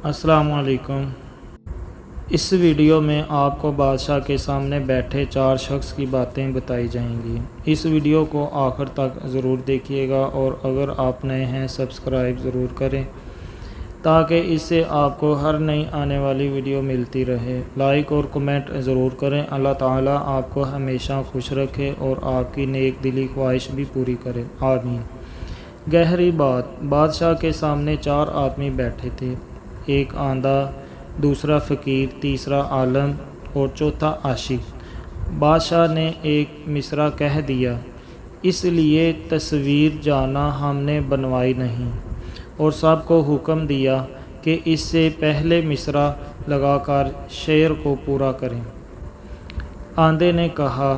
अस्सलाम वालेकुम। इस वीडियो में आपको बादशाह के सामने बैठे 4 शख्स की बातें बताई जाएंगी। इस वीडियो को आखिर तक ज़रूर देखिएगा और अगर आप नए हैं सब्सक्राइब ज़रूर करें ताकि इससे आपको हर नई आने वाली वीडियो मिलती रहे। लाइक और कमेंट ज़रूर करें। अल्लाह ताला आपको हमेशा खुश रखे और आपकी नेक दिली ख्वाहिश भी पूरी करे, आमीन। गहरी बात। बादशाह के सामने 4 आदमी बैठे थे, एक आंधा, दूसरा फ़कीर, तीसरा आलम और चौथा आशिक। बादशाह ने एक मिसरा कह दिया, इसलिए तस्वीर जाना हमने बनवाई नहीं, और सबको हुक्म दिया कि इससे पहले मिसरा लगाकर शेर को पूरा करें। आंधे ने कहा,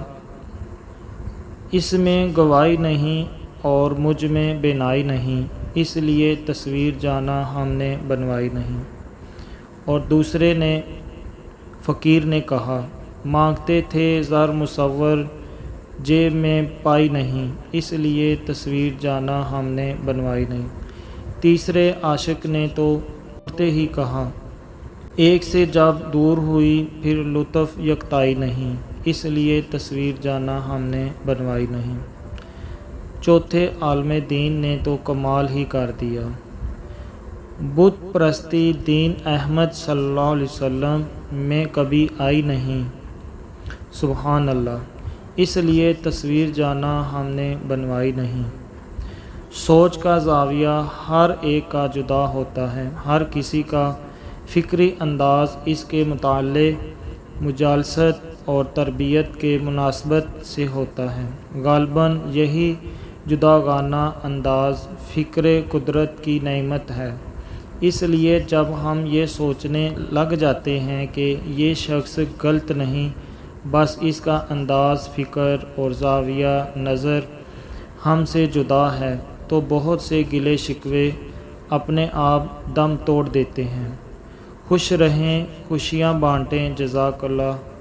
इसमें गवाही नहीं और मुझ में बेनाई नहीं, इसलिए तस्वीर जाना हमने बनवाई नहीं। और दूसरे ने फ़कीर ने कहा, मांगते थे ज़र मुसव्वर, जेब में पाई नहीं, इसलिए तस्वीर जाना हमने बनवाई नहीं। तीसरे आशिक ने तो उठते ही कहा, एक से जब दूर हुई फिर लुत्फ़ यकताई नहीं, इसलिए तस्वीर जाना हमने बनवाई नहीं। चौथे आलम दीन ने तो कमाल ही कर दिया, बुत परस्ती दीन अहमद सल्लल्लाहु अलैहि वसल्लम में कभी आई नहीं, सुबहान अल्लाह, इसलिए तस्वीर जाना हमने बनवाई नहीं। सोच का ज़ाविया हर एक का जुदा होता है, हर किसी का फ़िक्री अंदाज़ इसके मुताल्लिक़ मुजालसत और तरबियत के मुनासबत से होता है। गालिबन यही जुदागाना अंदाज़ फ़िक्र कुदरत की नेमत है। इसलिए जब हम ये सोचने लग जाते हैं कि ये शख्स गलत नहीं, बस इसका अंदाज़ फ़िक्र और ज़ाविया नज़र हमसे जुदा है, तो बहुत से गिले शिकवे अपने आप दम तोड़ देते हैं। खुश रहें, खुशियाँ बाँटें। जज़ाकल्लाह।